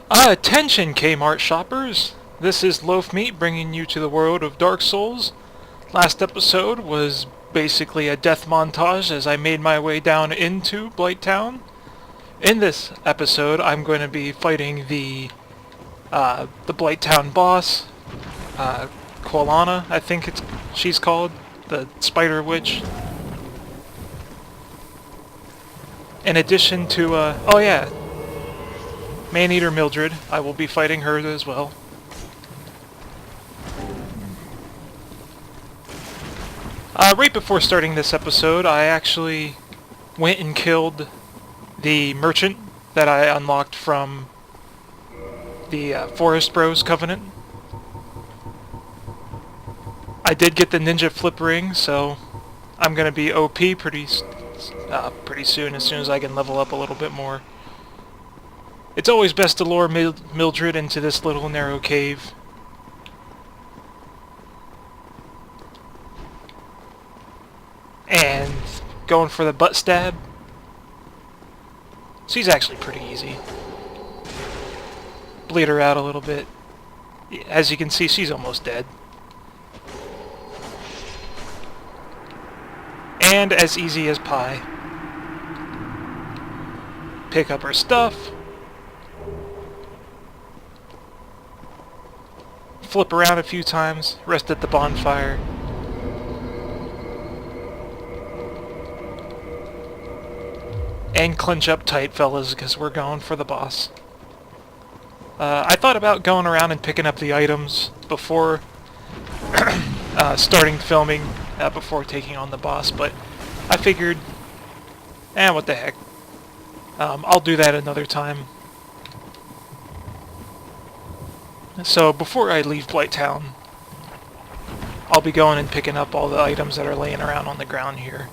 Attention Kmart shoppers! This is LoaphMeat bringing you to the world of Dark Souls. Last episode was basically a death montage as I made my way down into Blighttown. In this episode, I'm going to be fighting the Blighttown boss, Quilana, I think she's called, the Spider Witch. In addition to, Man-Eater Mildred. I will be fighting her as well. Right before starting this episode, I actually went and killed the merchant that I unlocked from the Forest Bros Covenant. I did get the ninja flip ring, so I'm gonna be OP pretty soon, as soon as I can level up a little bit more. It's always best to lure Mildred into this little narrow cave. And going for the butt stab. She's actually pretty easy. Bleed her out a little bit. As you can see, she's almost dead. And as easy as pie. Pick up her stuff. Flip around a few times, rest at the bonfire. And clinch up tight, fellas, because we're going for the boss. I thought about going around and picking up the items before starting filming, before taking on the boss, but I figured, what the heck. I'll do that another time. So before I leave Blighttown, I'll be going and picking up all the items that are laying around on the ground here.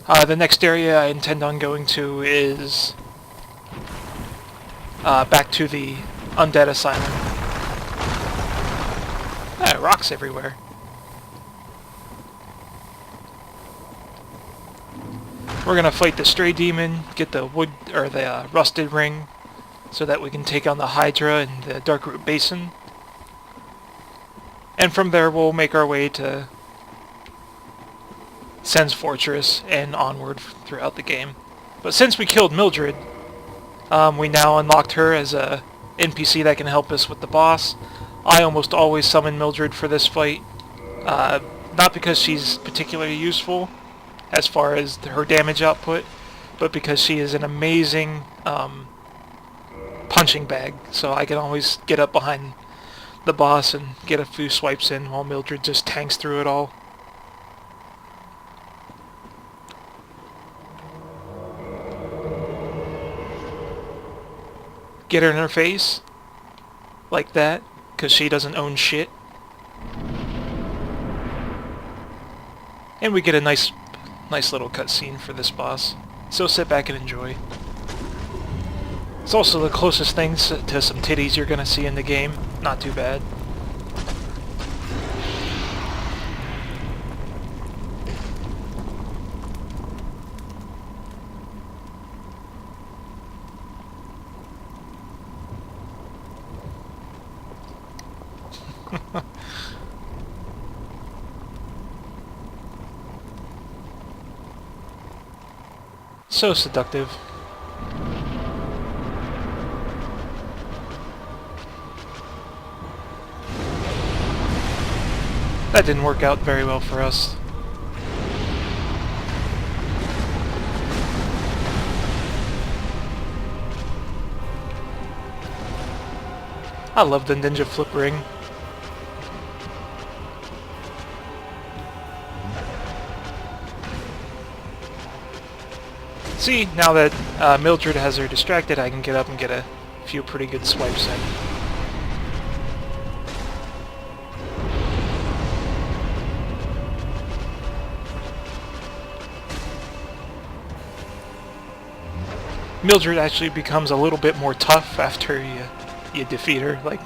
The next area I intend on going to is back to the Undead Asylum. Rocks everywhere. We're gonna fight the Stray Demon, get the wood or the rusted ring, so that we can take on the Hydra in the Darkroot Basin. And from there we'll make our way to Sen's Fortress and Onward throughout the game. But since we killed Mildred, we now unlocked her as a NPC that can help us with the boss. I almost always summon Mildred for this fight, not because she's particularly useful as far as her damage output, but because she is an amazing punching bag, so I can always get up behind the boss and get a few swipes in while Mildred just tanks through it all. Get her in her face, like that, because she doesn't own shit. And we get a nice little cutscene for this boss, so sit back and enjoy. It's also the closest thing to some titties you're gonna see in the game. Not too bad. So seductive. That didn't work out very well for us. I love the ninja flip ring. See, now that Mildred has her distracted, I can get up and get a few pretty good swipes in. Mildred actually becomes a little bit more tough after you defeat her. Like,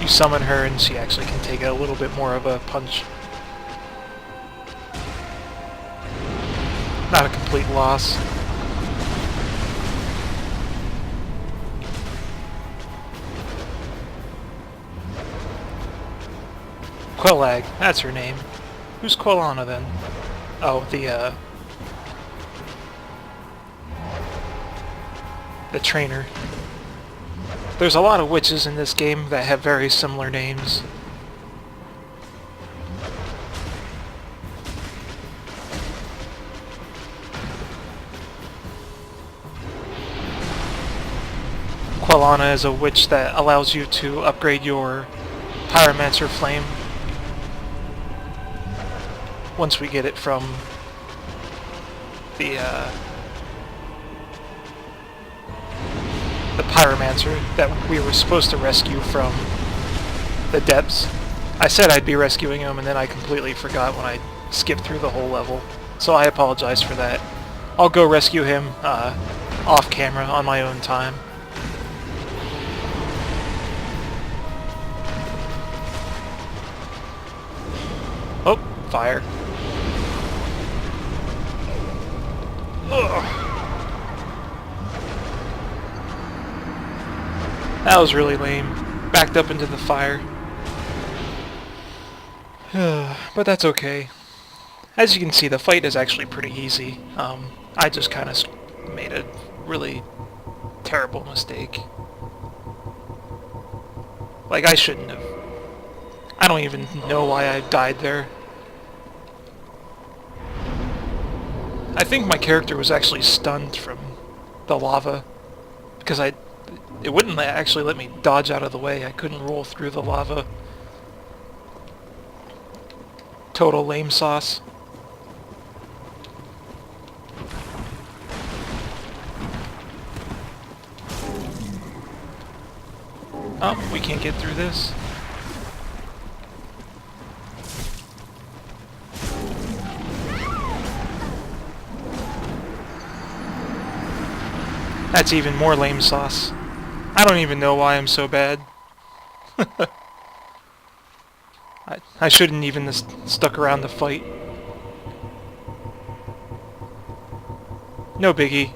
you summon her and she actually can take a little bit more of a punch. Not a complete loss. Quellag, that's her name. Who's Quellana then? Oh, the trainer. There's a lot of witches in this game that have very similar names. Quellana is a witch that allows you to upgrade your Pyromancer Flame once we get it from the Pyromancer that we were supposed to rescue from the depths. I said I'd be rescuing him and then I completely forgot when I skipped through the whole level, so I apologize for that. I'll go rescue him off camera on my own time. Oh, fire. Ugh. That was really lame. Backed up into the fire. But that's okay. As you can see, the fight is actually pretty easy. I just kind of made a really terrible mistake. Like, I shouldn't have. I don't even know why I died there. I think my character was actually stunned from the lava, because it wouldn't actually let me dodge out of the way. I couldn't roll through the lava. Total lame sauce. Oh, we can't get through this. That's even more lame sauce. I don't even know why I'm so bad. I shouldn't even have stuck around the fight. No biggie.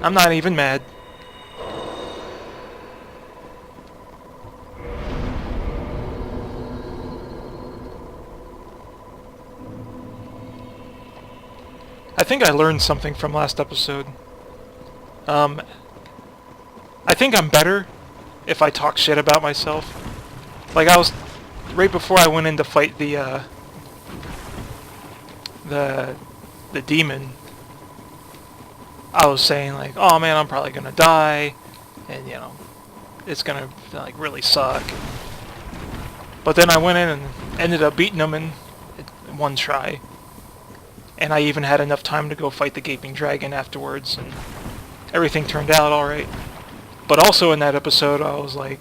I'm not even mad. I think I learned something from last episode. I think I'm better if I talk shit about myself. Like, I was right before I went in to fight the demon. I was saying like, oh man, I'm probably gonna die, and you know, it's gonna like really suck. But then I went in and ended up beating him in one try, and I even had enough time to go fight the gaping dragon afterwards, and everything turned out alright. But also in that episode, I was like,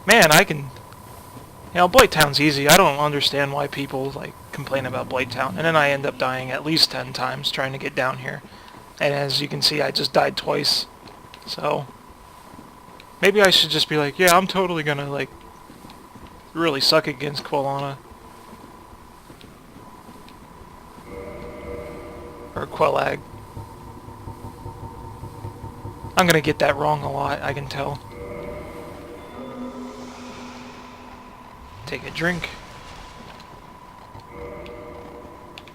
man, I can... You know, Blight Town's easy. I don't understand why people, like, complain about Blight Town. And then I end up dying at least 10 times trying to get down here. And as you can see, I just died twice. So, maybe I should just be like, yeah, I'm totally gonna, like, really suck against Quellana. Or Quellag. I'm gonna get that wrong a lot, I can tell. Take a drink.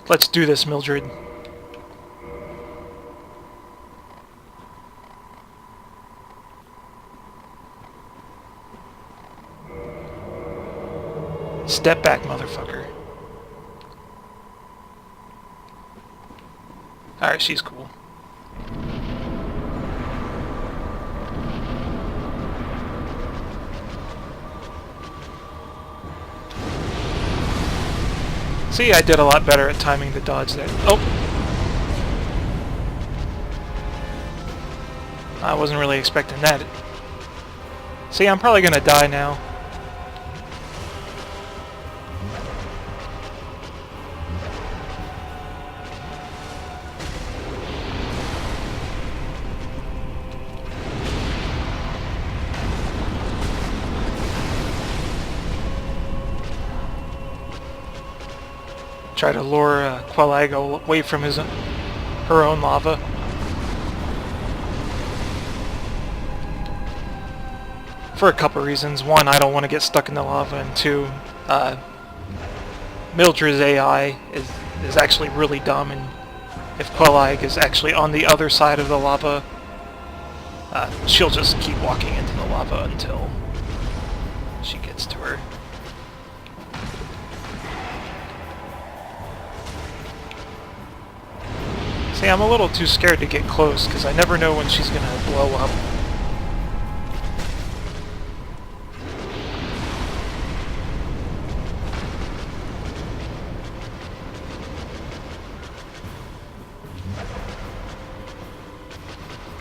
Let's do this, Mildred. Step back, motherfucker. Alright, she's cool. See, I did a lot better at timing the dodge there. Oh! I wasn't really expecting that. See, I'm probably gonna die now. Try to lure Quellag away from her own lava. For a couple reasons. One, I don't want to get stuck in the lava, and two, Uh, Mildred's AI is actually really dumb, and if Quellag is actually on the other side of the lava, she'll just keep walking into the lava until she gets to her. See, I'm a little too scared to get close, because I never know when she's gonna blow up.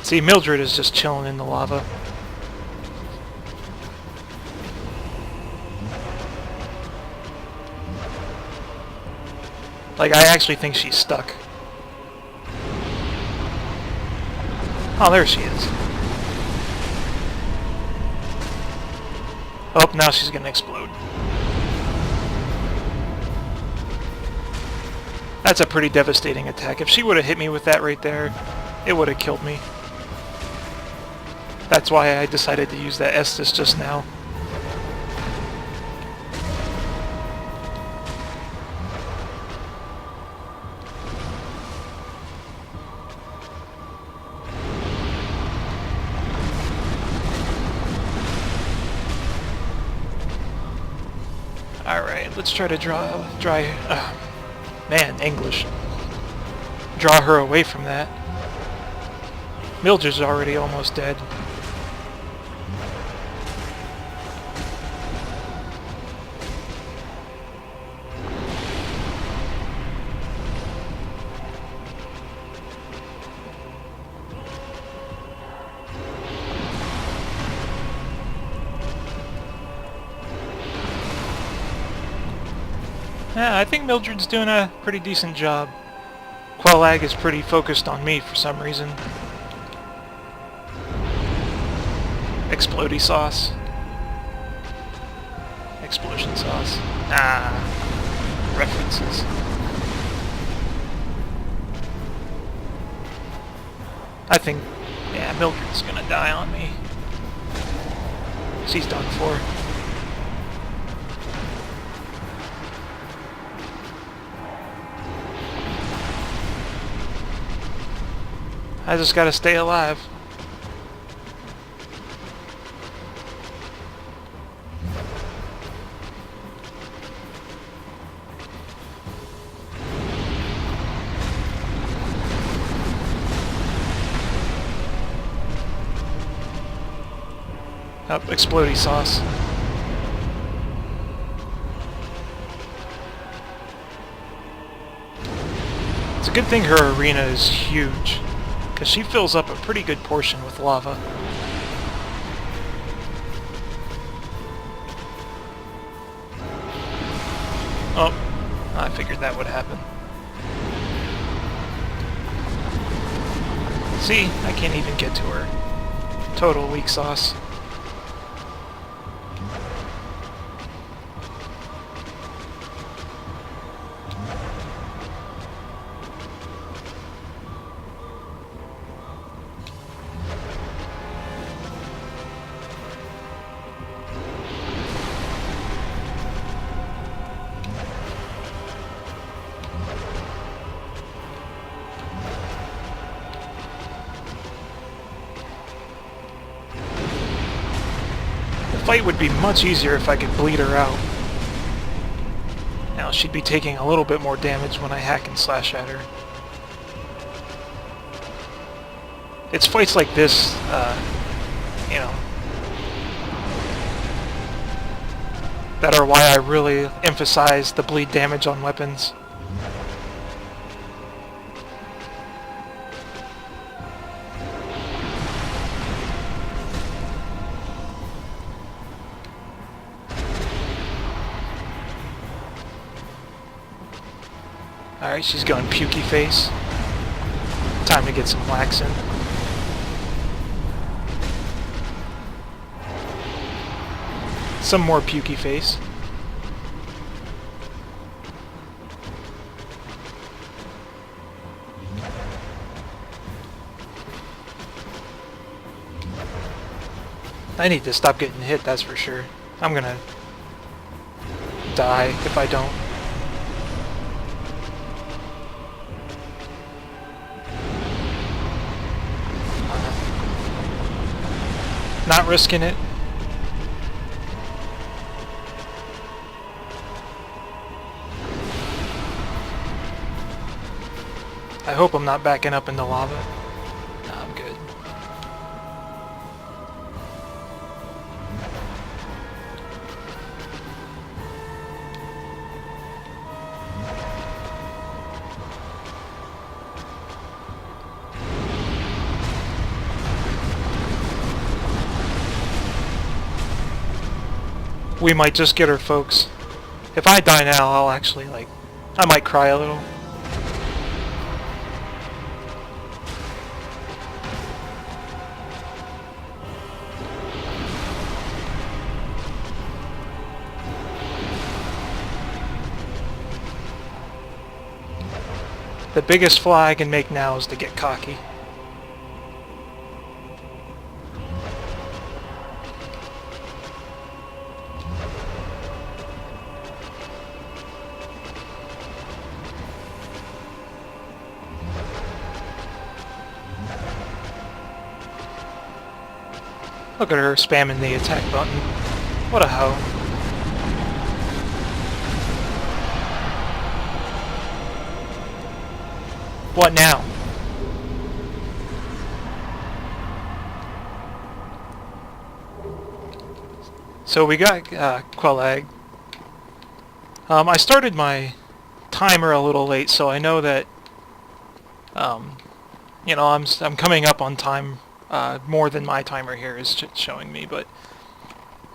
See, Mildred is just chilling in the lava. Like, I actually think she's stuck. Oh, there she is. Oh, now she's gonna explode. That's a pretty devastating attack. If she would have hit me with that right there, it would have killed me. That's why I decided to use that Estus just now. Alright, let's try to English. Draw her away from that. Mildred's already almost dead. Yeah, I think Mildred's doing a pretty decent job. Quellag is pretty focused on me for some reason. Explodey sauce. Explosion sauce. Ah, references. I think, yeah, Mildred's gonna die on me. She's done for. I just gotta stay alive. Oh, explodey sauce. It's a good thing her arena is huge, because she fills up a pretty good portion with lava. Oh, I figured that would happen. See, I can't even get to her. Total weak sauce. The fight would be much easier if I could bleed her out. Now she'd be taking a little bit more damage when I hack and slash at her. It's fights like this, you know, that are why I really emphasize the bleed damage on weapons. Alright, she's going pukey face. Time to get some wax in. Some more pukey face. I need to stop getting hit, that's for sure. I'm gonna die if I don't. Not risking it. I hope I'm not backing up in the lava. No, I'm good. We might just get her, folks. If I die now, I'll actually, like, I might cry a little. The biggest fly I can make now is to get cocky. Look at her spamming the attack button. What a hoe. What now? So we got Quelag. I started my timer a little late, so I know that you know, I'm coming up on time more than my timer here is showing me, but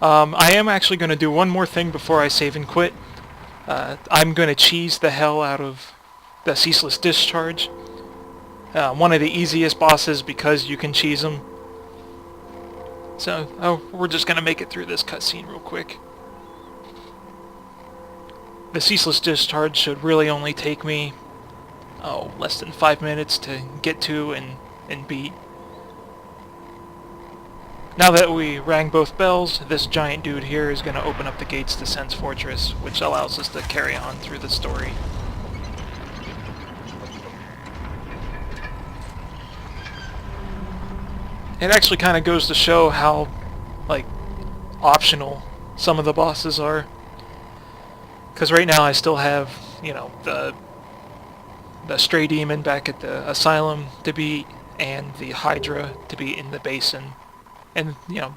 I am actually going to do one more thing before I save and quit. I'm going to cheese the hell out of the Ceaseless Discharge. One of the easiest bosses because you can cheese them. So, we're just going to make it through this cutscene real quick. The Ceaseless Discharge should really only take me, less than 5 minutes to get to and beat. Now that we rang both bells, this giant dude here is going to open up the gates to Sen's Fortress, which allows us to carry on through the story. It actually kind of goes to show how, like, optional some of the bosses are. Because right now I still have, you know, the Stray Demon back at the Asylum to beat, and the Hydra to beat in the Basin. And, you know,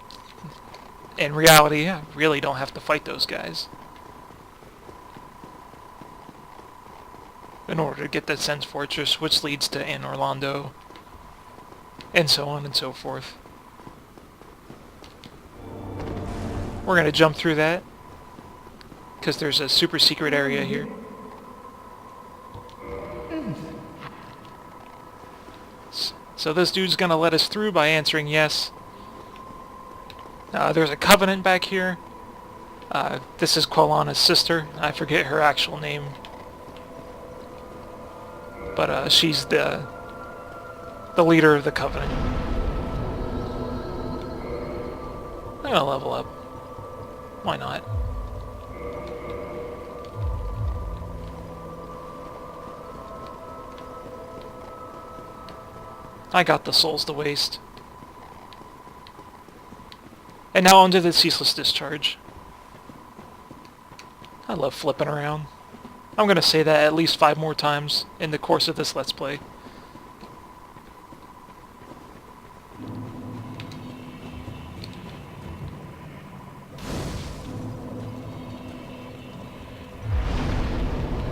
in reality, I really don't have to fight those guys in order to get the Sen's Fortress, which leads to Anne Orlando, and so on and so forth. We're going to jump through that, because there's a super secret area here. So this dude's going to let us through by answering yes. There's a Covenant back here. This is Quellana's sister. I forget her actual name. But she's the leader of the Covenant. I'm gonna level up. Why not? I got the souls to waste. And now onto the Ceaseless Discharge. I love flipping around. I'm gonna say that at least 5 more times in the course of this Let's Play.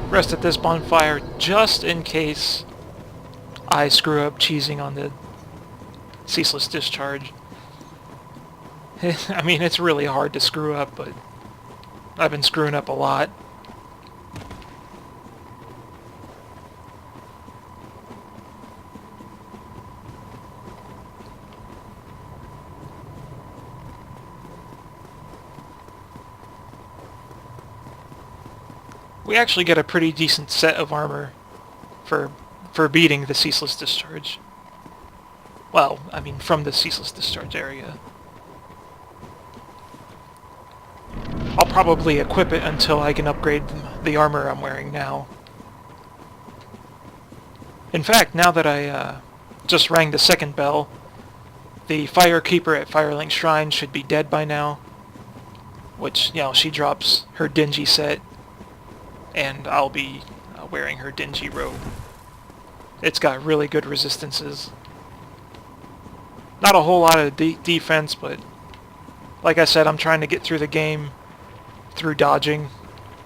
Rest at this bonfire just in case I screw up cheesing on the Ceaseless Discharge. I mean, it's really hard to screw up, but I've been screwing up a lot. We actually get a pretty decent set of armor for beating the Ceaseless Discharge. Well, I mean, from the Ceaseless Discharge area. I'll probably equip it until I can upgrade the armor I'm wearing now. In fact, now that I just rang the second bell, the Firekeeper at Firelink Shrine should be dead by now. Which, you know, she drops her dingy set, and I'll be wearing her dingy robe. It's got really good resistances. Not a whole lot of defense, but like I said, I'm trying to get through the game through dodging,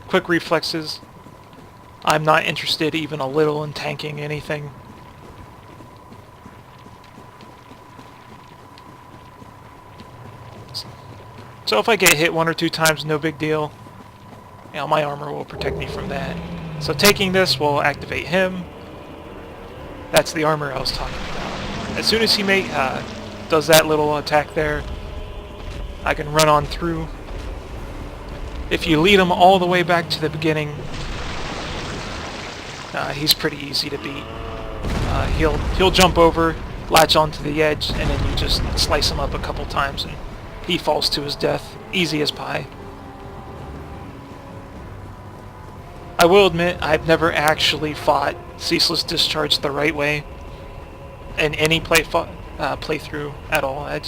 quick reflexes. I'm not interested even a little in tanking anything. So if I get hit 1 or 2 times, no big deal. You know, my armor will protect me from that. So taking this will activate him. That's the armor I was talking about. As soon as he does that little attack there, I can run on through. If you lead him all the way back to the beginning, he's pretty easy to beat. He'll jump over, latch onto the edge, and then you just slice him up a couple times, and he falls to his death. Easy as pie. I will admit, I've never actually fought Ceaseless Discharge the right way in any playthrough at all. I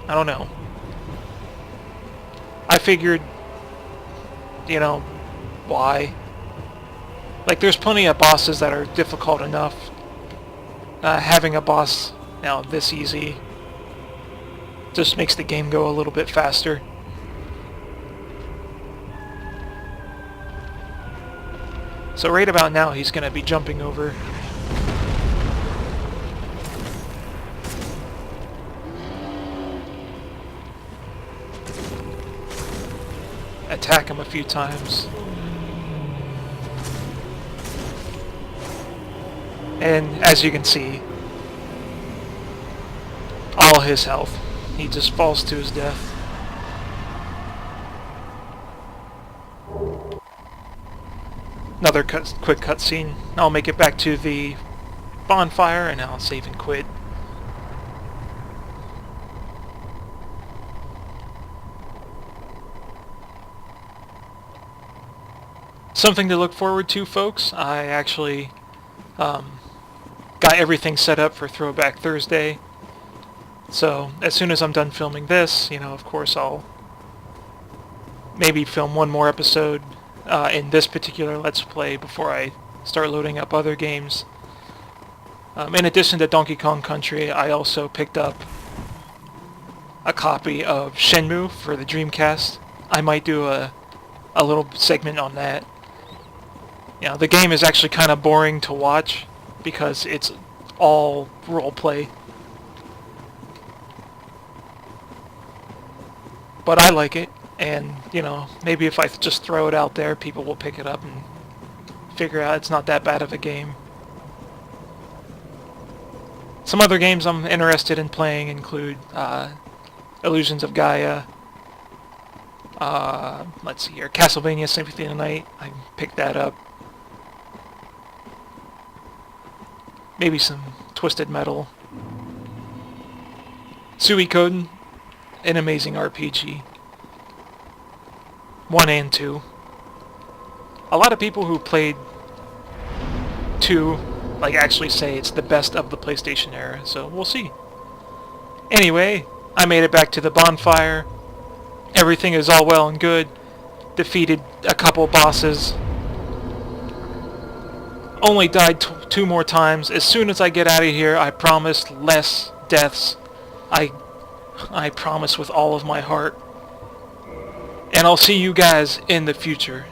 don't know. I figured, you know, why? Like, there's plenty of bosses that are difficult enough. Having a boss now this easy just makes the game go a little bit faster. So right about now he's going to be jumping over. Attack him a few times. And as you can see, all his health. He just falls to his death. Another quick cutscene. I'll make it back to the bonfire and I'll save and quit. Something to look forward to, folks. I actually got everything set up for Throwback Thursday. So as soon as I'm done filming this, you know, of course I'll maybe film one more episode in this particular Let's Play before I start loading up other games. In addition to Donkey Kong Country, I also picked up a copy of Shenmue for the Dreamcast. I might do a little segment on that. You know, the game is actually kind of boring to watch because it's all roleplay. But I like it, and, you know, maybe if I just throw it out there, people will pick it up and figure out it's not that bad of a game. Some other games I'm interested in playing include Illusions of Gaia, let's see here, Castlevania Symphony of the Night. I picked that up. Maybe some Twisted Metal. Suikoden, an amazing RPG. 1 and 2. A lot of people who played 2 like actually say it's the best of the PlayStation era, so we'll see. Anyway, I made it back to the bonfire. Everything is all well and good. Defeated a couple bosses. Only died 2 more times. As soon as I get out of here, I promise less deaths. I promise with all of my heart. And I'll see you guys in the future.